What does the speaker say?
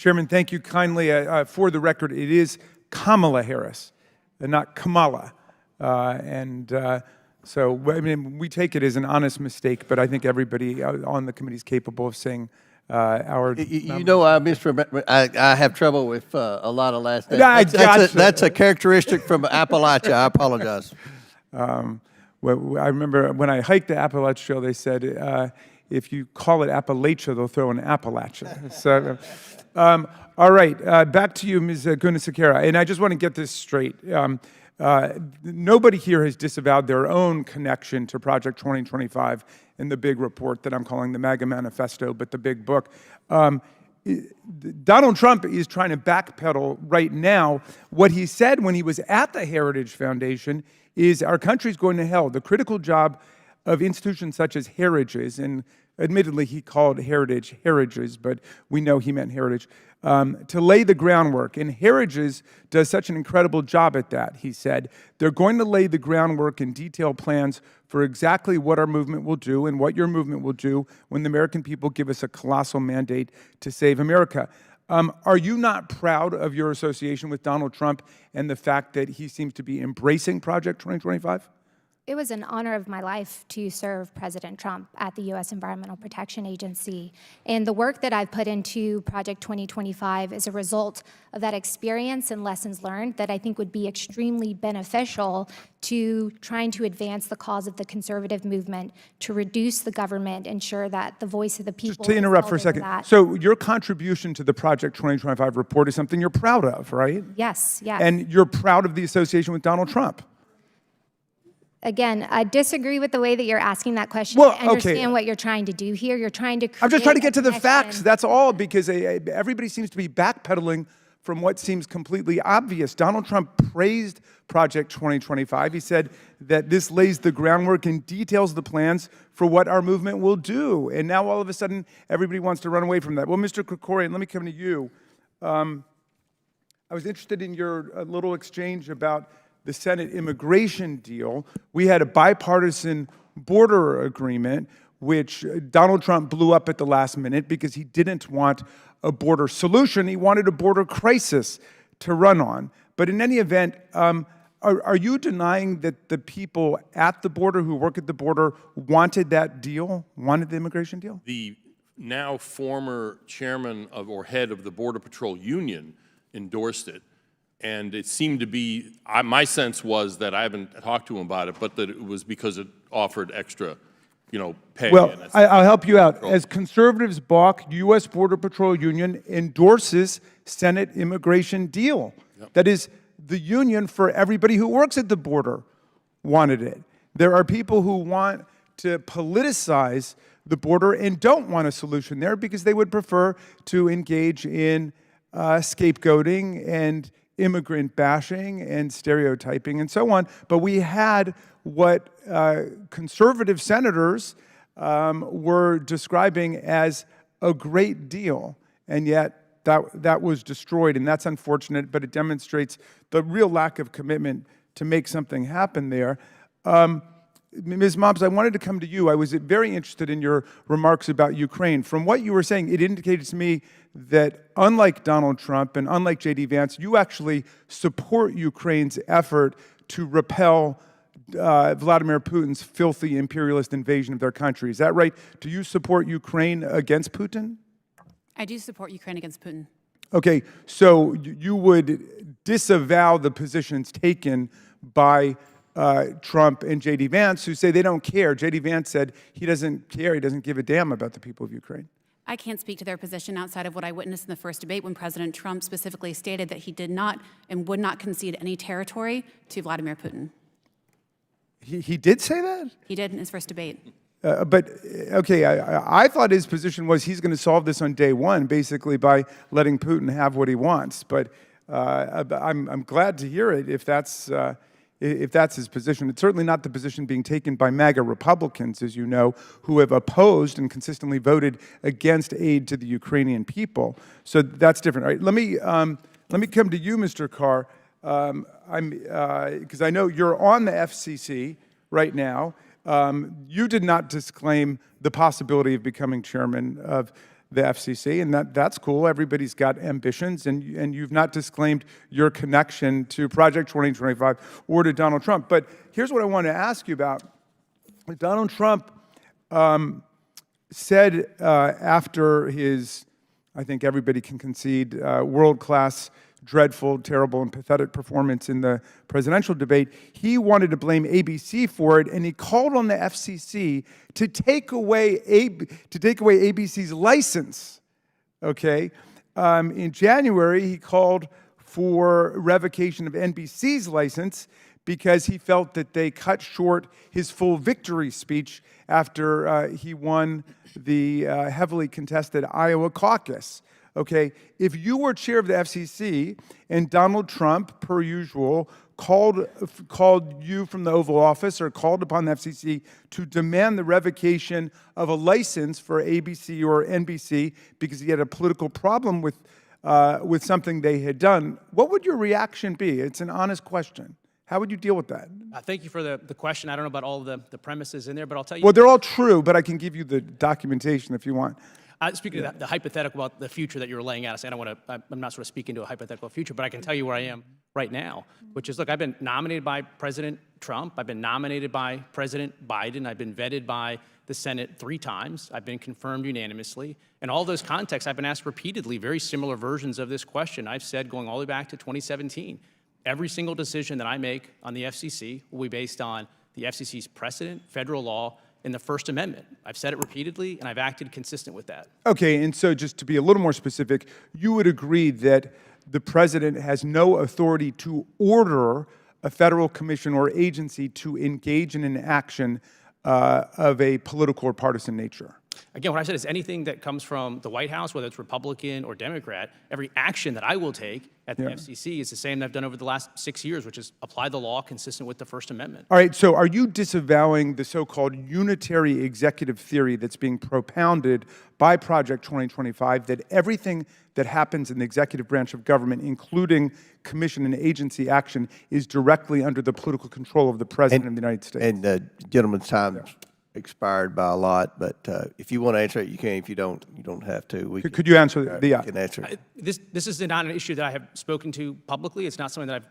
Chairman, thank you kindly. For the record, it is Kamala Harris, and not Kamala. So, I mean, we take it as an honest mistake, but I think everybody on the committee is capable of saying our... You know, I have trouble with a lot of last names. That's a characteristic from Appalachia. I apologize. Well, I remember when I hiked the Appalachia Trail, they said, if you call it Appalachia, they'll throw an Appalachia. So, all right, back to you, Ms. Gunasekera. And I just want to get this straight. Nobody here has disavowed their own connection to Project 2025 in the big report that I'm calling the MAGA Manifesto, but the big book. Donald Trump is trying to backpedal right now. What he said when he was at the Heritage Foundation is our country's going to hell. The critical job of institutions such as Heritage's, and admittedly he called Heritage Heritage's, but we know he meant Heritage, to lay the groundwork. And Heritage's does such an incredible job at that, he said. They're going to lay the groundwork and detailed plans for exactly what our movement will do and what your movement will do when the American people give us a colossal mandate to save America. Are you not proud of your association with Donald Trump and the fact that he seems to be embracing Project 2025? It was an honor of my life to serve President Trump at the U.S. Environmental Protection Agency. And the work that I've put into Project 2025 is a result of that experience and lessons learned that I think would be extremely beneficial to trying to advance the cause of the conservative movement, to reduce the government, ensure that the voice of the people... Just to interrupt for a second. So your contribution to the Project 2025 report is something you're proud of, right? Yes, yes. And you're proud of the association with Donald Trump? Again, I disagree with the way that you're asking that question. Well, I understand what you're trying to do here. You're trying to create... I'm just trying to get to the facts, that's all, because everybody seems to be backpedaling from what seems completely obvious. Donald Trump praised Project 2025. He said that this lays the groundwork and details the plans for what our movement will do. And now all of a sudden, everybody wants to run away from that. Well, Mr. Krikorian, let me come to you. I was interested in your little exchange about the Senate immigration deal. We had a bipartisan border agreement, which Donald Trump blew up at the last minute because he didn't want a border solution. He wanted a border crisis to run on. But in any event, are you denying that the people at the border who work at the border wanted that deal, wanted the immigration deal? The now former chairman of or head of the Border Patrol Union endorsed it. And it seemed to be, my sense was that I haven't talked to him about it, but that it was because it offered extra, pay. Well, I'll help you out. As conservatives balk, U.S. Border Patrol Union endorses Senate immigration deal. Yep. That is, the union for everybody who works at the border wanted it. There are people who want to politicize the border and don't want a solution there because they would prefer to engage in scapegoating and immigrant bashing and stereotyping and so on. But we had what conservative senators were describing as a great deal, and yet that was destroyed, and that's unfortunate, but it demonstrates the real lack of commitment to make something happen there. Ms. Mobbs, I wanted to come to you. I was very interested in your remarks about Ukraine. From what you were saying, it indicated to me that unlike Donald Trump and unlike J.D. Vance, you actually support Ukraine's effort to repel Vladimir Putin's filthy imperialist invasion of their country. Is that right? Do you support Ukraine against Putin? I do support Ukraine against Putin. Okay, so you would disavow the positions taken by Trump and J.D. Vance, who say they don't care. J.D. Vance said he doesn't care, he doesn't give a damn about the people of Ukraine. I can't speak to their position outside of what I witnessed in the first debate when President Trump specifically stated that he did not and would not concede any territory to Vladimir Putin. He did say that? He did in his first debate. But, okay, I thought his position was he's going to solve this on day one, basically by letting Putin have what he wants. But I'm glad to hear it if that's his position. It's certainly not the position being taken by MAGA Republicans, as you know, who have opposed and consistently voted against aid to the Ukrainian people. So that's different. All right, let me come to you, Mr. Carr, because I know you're on the FCC right now. You did not disclaim the possibility of becoming chairman of the FCC, and that's cool. Everybody's got ambitions, and you've not disclaimed your connection to Project 2025 or to Donald Trump. But here's what I want to ask you about. Donald Trump said after his, I think everybody can concede, world-class, dreadful, terrible, and pathetic performance in the presidential debate, he wanted to blame ABC for it, and he called on the FCC to take away ABC's license. Okay, in January he called for revocation of NBC's license because he felt that they cut short his full victory speech after he won the heavily contested Iowa caucus. Okay, if you were chair of the FCC and Donald Trump, per usual, called you from the Oval Office or called upon the FCC to demand the revocation of a license for ABC or NBC because he had a political problem with something they had done, what would your reaction be? It's an honest question. How would you deal with that? Thank you for the question. I don't know about all the premises in there, but I'll tell you. Well, they're all true, but I can give you the documentation if you want. Speaking of the hypothetical about the future that you were laying out, I'm not sort of speaking to a hypothetical future, but I can tell you where I am right now, which is, look, I've been nominated by President Trump. I've been nominated by President Biden. I've been vetted by the Senate 3 times. I've been confirmed unanimously. In all those contexts, I've been asked repeatedly very similar versions of this question. I've said, going all the way back to 2017, every single decision that I make on the FCC will be based on the FCC's precedent, federal law, and the First Amendment. I've said it repeatedly, and I've acted consistent with that. Okay, and so just to be a little more specific, you would agree that the president has no authority to order a federal commission or agency to engage in an action of a political or partisan nature? Again, what I said is anything that comes from the White House, whether it's Republican or Democrat, every action that I will take at the FCC is the same that I've done over the last 6 years, which is apply the law consistent with the First Amendment. All right, so are you disavowing the so-called unitary executive theory that's being propounded by Project 2025, that everything that happens in the executive branch of government, including commission and agency action, is directly under the political control of the President of the United States? And the gentleman's time expired by a lot, but if you want to answer it, you can. If you don't, you don't have to. Could you answer the? Can answer it. This is not an issue that I have spoken to publicly. It's not something that I've